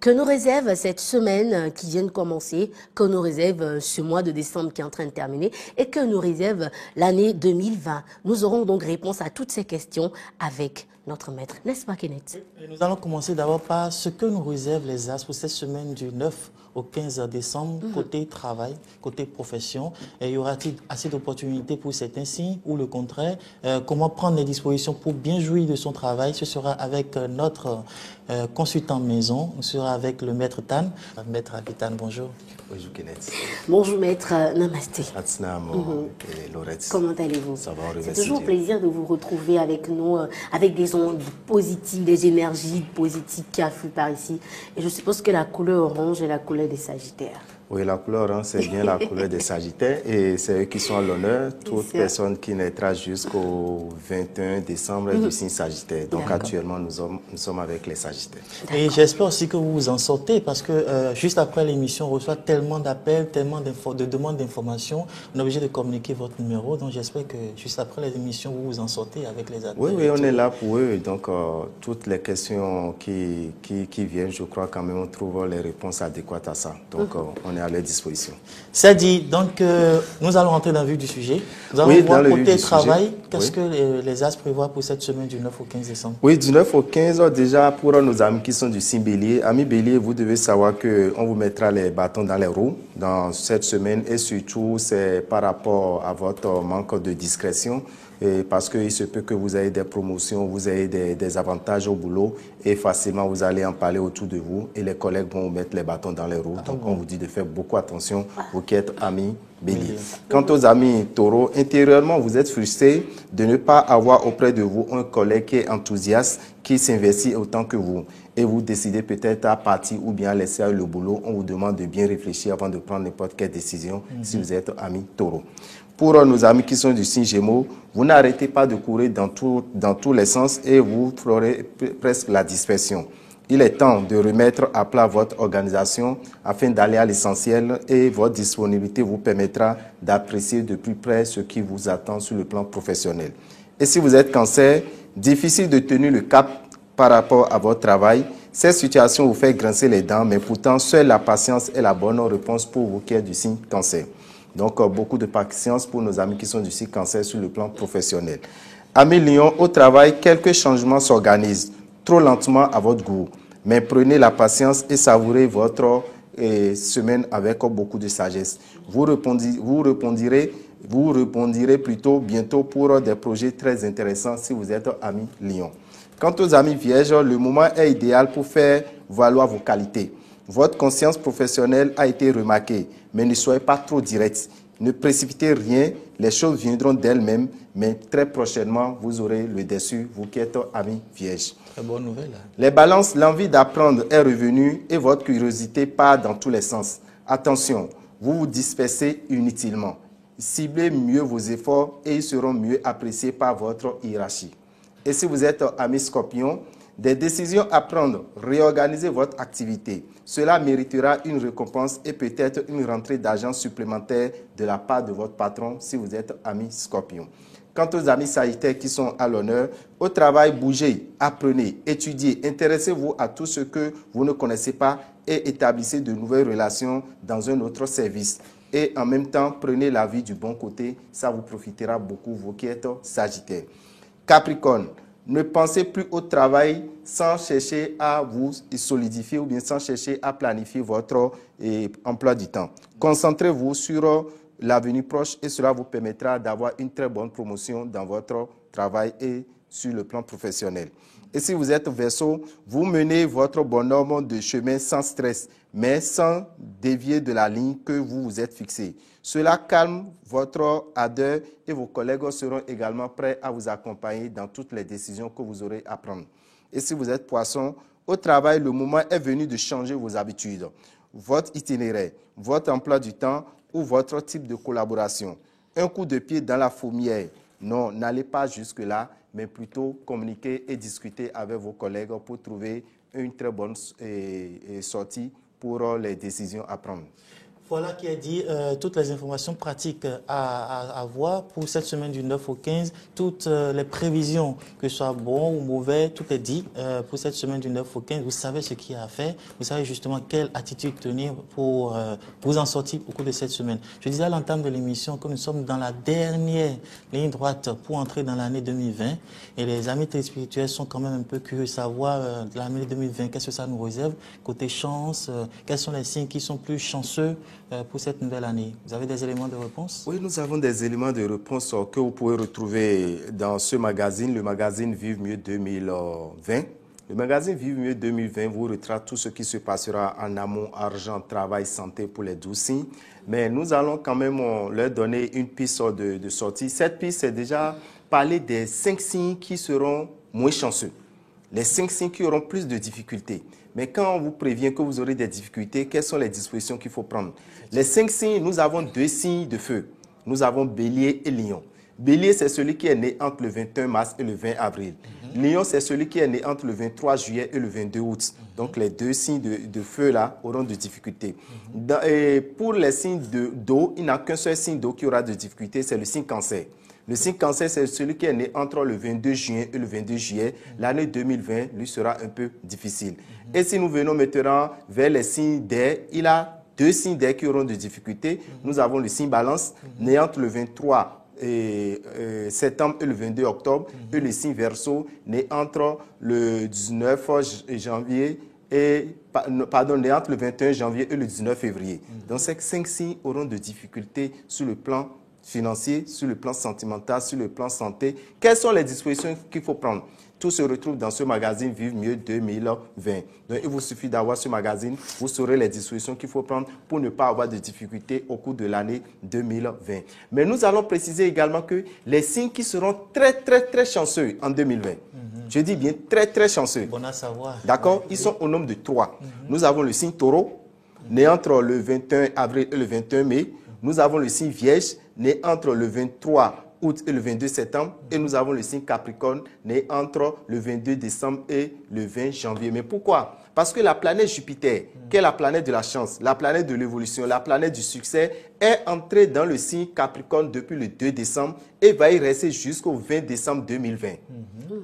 Que nous réserve cette semaine qui vient de commencer, que nous réserve ce mois de décembre qui est en train de terminer et que nous réserve l'année 2020? Nous aurons donc réponse à toutes ces questions avec notre maître, n'est-ce pas Kenneth? Nous allons commencer d'abord par ce que nous réservent les AS pour cette semaine du 9 au 15 décembre, côté travail, côté profession. Et y aura-t-il assez d'opportunités pour certains signes ou le contraire? Comment prendre les dispositions pour bien jouir de son travail? Ce sera avec notre consultant maison, on sera avec le maître Tan. Maître Abitan, bonjour. Bonjour Kenneth. Bonjour maître, namasté. Comment allez-vous? Ça va, c'est toujours un plaisir de vous retrouver avec nous, avec des ondes positives, des énergies positives qui affluent par ici. Et je suppose que la couleur orange est la couleur des Sagittaires. Oui, la couleur orange, c'est bien la couleur des Sagittaires et c'est eux qui sont à l'honneur. Toute personne qui naîtra jusqu'au 21 décembre est du signe Sagittaire. Donc actuellement, nous sommes avec les Sagittaires. Et j'espère aussi que vous vous en sortez parce que juste après l'émission, on reçoit tellement d'appels, tellement de demandes d'informations. On est obligé de communiquer votre numéro. Donc j'espère que juste après l'émission, vous vous en sortez avec les appels. Oui, on est là pour eux. Donc toutes les questions qui viennent, je crois quand même on trouve les réponses adéquates à ça. Donc on est à leur disposition. C'est dit, donc nous allons rentrer dans le vif du sujet. Nous allons voir côté travail, qu'est-ce que les AS prévoient pour cette semaine du 9 au 15 décembre? Oui, du 9 au 15, déjà pour nos amis qui sont du signe Bélier, amis Bélier, vous devez savoir qu'on vous mettra les bâtons dans les roues dans cette semaine et surtout c'est par rapport à votre manque de discrétion. Et parce qu'il se peut que vous ayez des promotions, vous ayez des avantages au boulot et facilement vous allez en parler autour de vous et les collègues vont vous mettre les bâtons dans les roues. Donc on vous dit de faire beaucoup attention, vous qui êtes amis Bélier. Quant aux amis Taureau, intérieurement vous êtes frustré de ne pas avoir auprès de vous un collègue qui est enthousiaste, qui s'investit autant que vous. Et vous décidez peut-être à partir ou bien à laisser le boulot. On vous demande de bien réfléchir avant de prendre n'importe quelle décision si vous êtes ami Taureau. Pour nos amis qui sont du signe Gémeaux, vous n'arrêtez pas de courir dans tous les sens et vous ferez presque la dispersion. Il est temps de remettre à plat votre organisation afin d'aller à l'essentiel et votre disponibilité vous permettra d'apprécier de plus près ce qui vous attend sur le plan professionnel. Et si vous êtes Cancer, difficile de tenir le cap par rapport à votre travail. Cette situation vous fait grincer les dents, mais pourtant, seule la patience est la bonne réponse pour vous qui êtes du signe Cancer. Donc, beaucoup de patience pour nos amis qui sont du signe Cancer sur le plan professionnel. Amis Lion, au travail, quelques changements s'organisent, trop lentement à votre goût. Mais prenez la patience et savourez votre semaine avec beaucoup de sagesse. Vous répondirez plutôt bientôt pour des projets très intéressants si vous êtes amis Lion. Quant aux amis Vierges, le moment est idéal pour faire valoir vos qualités. Votre conscience professionnelle a été remarquée, mais ne soyez pas trop direct. Ne précipitez rien, les choses viendront d'elles-mêmes, mais très prochainement, vous aurez le dessus, vous qui êtes amis Vierges. Très bonne nouvelle. Les balances, l'envie d'apprendre est revenue et votre curiosité part dans tous les sens. Attention, vous vous dispersez inutilement. Ciblez mieux vos efforts et ils seront mieux appréciés par votre hiérarchie. Et si vous êtes ami Scorpion, des décisions à prendre, réorganisez votre activité. Cela méritera une récompense et peut-être une rentrée d'argent supplémentaire de la part de votre patron si vous êtes ami Scorpion. Quant aux amis Sagittaires qui sont à l'honneur, au travail, bougez, apprenez, étudiez, intéressez-vous à tout ce que vous ne connaissez pas et établissez de nouvelles relations dans un autre service. Et en même temps, prenez la vie du bon côté, ça vous profitera beaucoup, vous qui êtes Sagittaires. Capricorne, ne pensez plus au travail sans chercher à vous solidifier ou bien sans chercher à planifier votre emploi du temps. Concentrez-vous sur l'avenir proche et cela vous permettra d'avoir une très bonne promotion dans votre travail et sur le plan professionnel. Et si vous êtes Verseau, vous menez votre bonhomme de chemin sans stress, mais sans dévier de la ligne que vous vous êtes fixée. Cela calme votre ardeur et vos collègues seront également prêts à vous accompagner dans toutes les décisions que vous aurez à prendre. Et si vous êtes Poisson, au travail, le moment est venu de changer vos habitudes, votre itinéraire, votre emploi du temps ou votre type de collaboration. Un coup de pied dans la fourmière. Non, n'allez pas jusque-là, mais plutôt communiquer et discuter avec vos collègues pour trouver une très bonne sortie pour les décisions à prendre. Voilà qui a dit toutes les informations pratiques à avoir pour cette semaine du 9 au 15. Toutes les prévisions, que ce soit bon ou mauvais, tout est dit pour cette semaine du 9 au 15. Vous savez ce qu'il y a à faire. Vous savez justement quelle attitude tenir pour vous en sortir au cours de cette semaine. Je disais à l'entame de l'émission que nous sommes dans la dernière ligne droite pour entrer dans l'année 2020. Et les amis téléspirituels sont quand même un peu curieux de savoir l'année 2020, qu'est-ce que ça nous réserve. Côté chance, quels sont les signes qui sont plus chanceux pour cette nouvelle année? Vous avez des éléments de réponse? Oui, nous avons des éléments de réponse que vous pouvez retrouver dans ce magazine, le magazine Vive Mieux 2020. Le magazine Vive Mieux 2020 vous retrace tout ce qui se passera en amont, argent, travail, santé pour les 12 signes. Mais nous allons quand même leur donner une piste de sortie. Cette piste, c'est déjà parler des 5 signes qui seront moins chanceux. Les 5 signes qui auront plus de difficultés. Mais quand on vous prévient que vous aurez des difficultés, quelles sont les dispositions qu'il faut prendre? Les 5 signes, nous avons 2 signes de feu. Nous avons Bélier et Lion. Bélier, c'est celui qui est né entre le 21 mars et le 20 avril. Lion, c'est celui qui est né entre le 23 juillet et le 22 août. Donc, les 2 signes de feu-là auront de difficultés. Et pour les signes d'eau, il n'y a qu'un seul signe d'eau qui aura de difficultés, c'est le signe Cancer. Le signe Cancer, c'est celui qui est né entre le 22 juin et le 22 juillet. L'année 2020 lui sera un peu difficile. Et si nous venons maintenant vers les signes d'air, il a 2 signes d'air qui auront de difficultés. Nous avons le signe Balance, né entre le 23 septembre et le 22 octobre, et le signe Verseau, né entre le 19 janvier et, né entre le 21 janvier et le 19 février. Donc, ces 5 signes auront de difficultés sur le plan financier, sur le plan sentimental, sur le plan santé. Quelles sont les dispositions qu'il faut prendre? Tout se retrouve dans ce magazine Vive Mieux 2020. Donc, il vous suffit d'avoir ce magazine. Vous saurez les dispositions qu'il faut prendre pour ne pas avoir de difficultés au cours de l'année 2020. Mais nous allons préciser également que les signes qui seront très, très, très chanceux en 2020, je dis bien très, très chanceux. Bon à savoir. D'accord? Ils sont au nombre de 3. Nous avons le signe Taureau, né entre le 21 avril et le 21 mai. Nous avons le signe Vierge, né entre le 23 août et le 22 septembre. Et nous avons le signe Capricorne, né entre le 22 décembre et le 20 janvier. Mais pourquoi? Parce que la planète Jupiter, qui est la planète de la chance, la planète de l'évolution, la planète du succès, est entrée dans le signe Capricorne depuis le 2 décembre et va y rester jusqu'au 20 décembre 2020.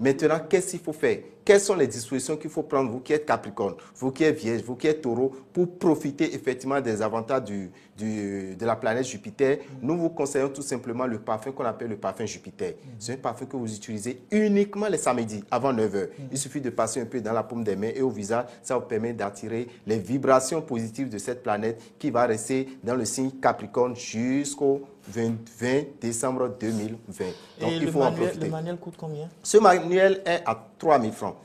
Maintenant, qu'est-ce qu'il faut faire? Quelles sont les dispositions qu'il faut prendre, vous qui êtes Capricorne, vous qui êtes Vierge, vous qui êtes Taureau, pour profiter effectivement des avantages de la planète Jupiter? Nous vous conseillons tout simplement le parfum qu'on appelle le parfum Jupiter. C'est un parfum que vous utilisez uniquement les samedis avant 9 h. Il suffit de passer un peu dans la paume des mains et au visage. Ça vous permet d'attirer les vibrations positives de cette planète qui va rester dans le signe Capricorne jusqu'au 20 décembre 2020. Donc, et il faut en profiter. Le manuel coûte combien? Ce manuel est à 3 000 francs.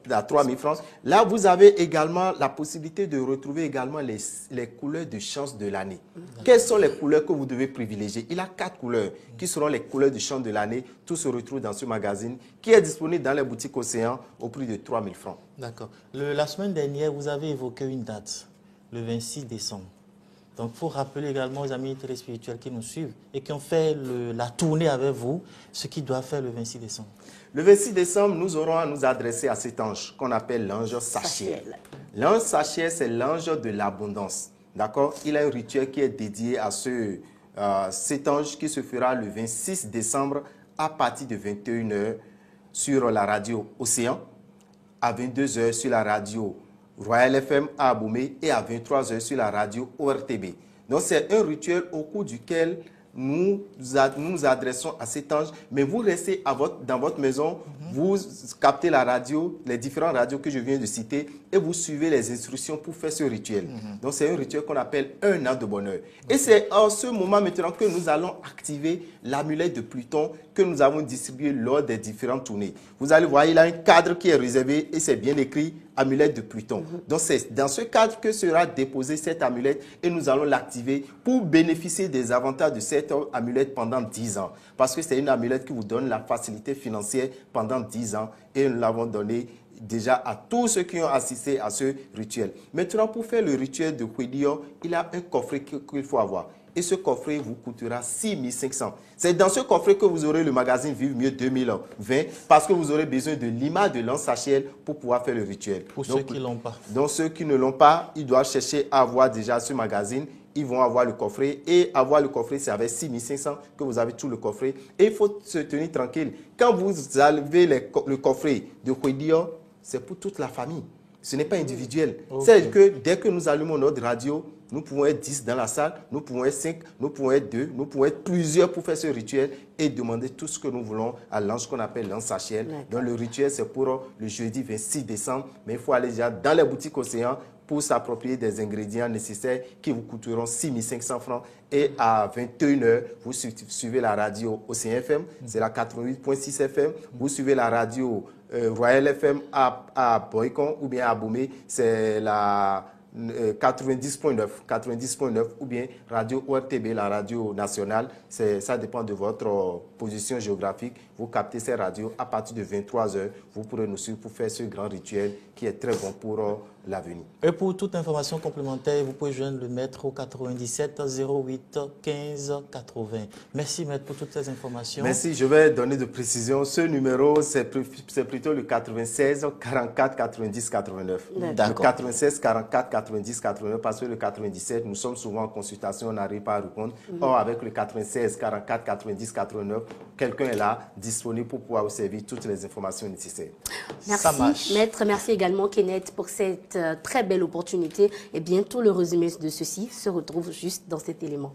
À 3 000 francs. Là, vous avez également la possibilité de retrouver également les couleurs de chance de l'année. Quelles sont les couleurs que vous devez privilégier? Il y a 4 couleurs qui seront les couleurs de chance de l'année. Tout se retrouve dans ce magazine qui est disponible dans les boutiques Océan au prix de 3 000 francs. D'accord. La semaine dernière, vous avez évoqué une date, le 26 décembre. Donc, il faut rappeler également aux amis téléspirituels qui nous suivent et qui ont fait la tournée avec vous, ce qu'ils doivent faire le 26 décembre. Le 26 décembre, nous aurons à nous adresser à cet ange qu'on appelle l'ange Sachiel. L'ange Sachiel, c'est l'ange de l'abondance. D'accord? Il a un rituel qui est dédié à cet ange qui se fera le 26 décembre à partir de 21 h sur la radio Océan, à 22 h sur la radio Royal FM à Aboumé et à 23 h sur la radio ORTB. Donc, c'est un rituel au cours duquel nous nous adressons à cet ange, mais vous restez dans votre maison, vous captez la radio, les différentes radios que je viens de citer, et vous suivez les instructions pour faire ce rituel. Donc, c'est un rituel qu'on appelle un an de bonheur. Et c'est en ce moment maintenant que nous allons activer l'amulette de Pluton que nous avons distribué lors des différentes tournées. Vous allez voir, il a un cadre qui est réservé et c'est bien écrit amulette de Pluton. Donc, c'est dans ce cadre que sera déposée cette amulette et nous allons l'activer pour bénéficier des avantages de cette amulette pendant 10 ans. Parce que c'est une amulette qui vous donne la facilité financière pendant 10 ans et nous l'avons donnée déjà à tous ceux qui ont assisté à ce rituel. Maintenant, pour faire le rituel de Kwedio, il y a un coffret qu'il faut avoir. Et ce coffret vous coûtera 6 500. C'est dans ce coffret que vous aurez le magazine Vive Mieux 2020 parce que vous aurez besoin de l'image de l'ange Sachiel pour pouvoir faire le rituel. Pour ceux qui ne l'ont pas. Donc ceux qui ne l'ont pas, ils doivent chercher à avoir déjà ce magazine ils vont avoir le coffret. Et avoir le coffret, c'est avec 6500 que vous avez tout le coffret. Et il faut se tenir tranquille. Quand vous avez le coffret de Kouedio, c'est pour toute la famille. Ce n'est pas individuel. Okay. C'est que dès que nous allumons notre radio, nous pouvons être 10 dans la salle, nous pouvons être 5, nous pouvons être 2, nous pouvons être plusieurs pour faire ce rituel et demander tout ce que nous voulons à l'ange qu'on appelle l'ange Sachiel. Donc le rituel, c'est pour le jeudi 26 décembre, mais il faut aller déjà dans les boutiques Océan pour s'approprier des ingrédients nécessaires qui vous coûteront 6500 francs. Et à 21h, vous suivez la radio Océan FM, c'est la 88.6 FM. Vous suivez la radio Royal FM à Boycon ou bien à Boumé, c'est la 90.9 ou bien radio ORTB, la radio nationale. Ça dépend de votre position géographique. Vous captez ces radios à partir de 23h. Vous pourrez nous suivre pour faire ce grand rituel qui est très bon pour l'avenir. Et pour toute information complémentaire, vous pouvez joindre le maître au 97 08 15 80. Merci maître pour toutes ces informations. Merci, je vais donner de précision. Ce numéro, c'est plutôt le 96 44 90 89. Le 96 44 90 89 parce que le 97, nous sommes souvent en consultation, on n'arrive pas à répondre. Or, avec le 96 44 90 89, quelqu'un est là, disponible pour pouvoir vous servir toutes les informations nécessaires. Merci maître, merci également Kenneth pour cette très belle opportunité. Et bientôt le résumé de ceci se retrouve juste dans cet élément.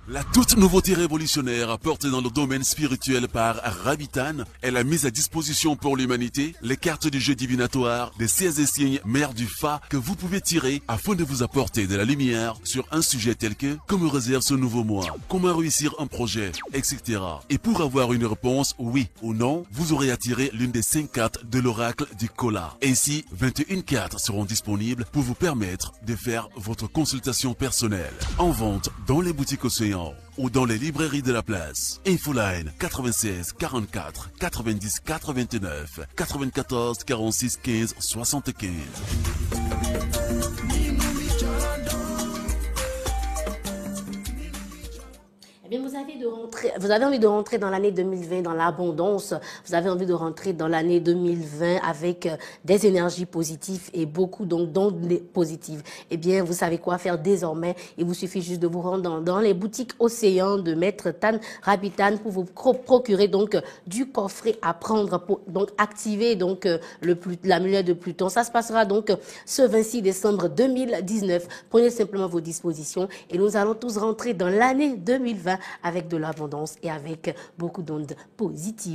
La toute nouveauté révolutionnaire apportée dans le domaine spirituel par Rabitan est la mise à disposition pour l'humanité les cartes du jeu divinatoire des 16 signes mères du Fa que vous pouvez tirer afin de vous apporter de la lumière sur un sujet tel que comment réserve ce nouveau mois, comment réussir un projet, etc. Et pour avoir une réponse oui ou non, vous aurez à tirer l'une des 5 cartes de l'oracle du Kola. Ainsi, 21 cartes seront disponibles pour vous permettre de faire votre consultation personnelle. En vente dans les boutiques Océan ou dans les librairies de la place. Infoline 96 44 90 89 94 46 15 75. Eh bien, vous avez envie de rentrer dans l'année 2020 dans l'abondance, vous avez envie de rentrer dans l'année 2020 avec des énergies positives et beaucoup d'ondes positives. Eh bien, vous savez quoi faire désormais. Il vous suffit juste de vous rendre dans les boutiques Océan de Maître Tan Rabitan pour vous procurer donc du coffret à prendre pour donc activer donc l'amulette de Pluton. Ça se passera donc ce 26 décembre 2019. Prenez simplement vos dispositions et nous allons tous rentrer dans l'année 2020 avec de l'abondance et avec beaucoup d'ondes positives.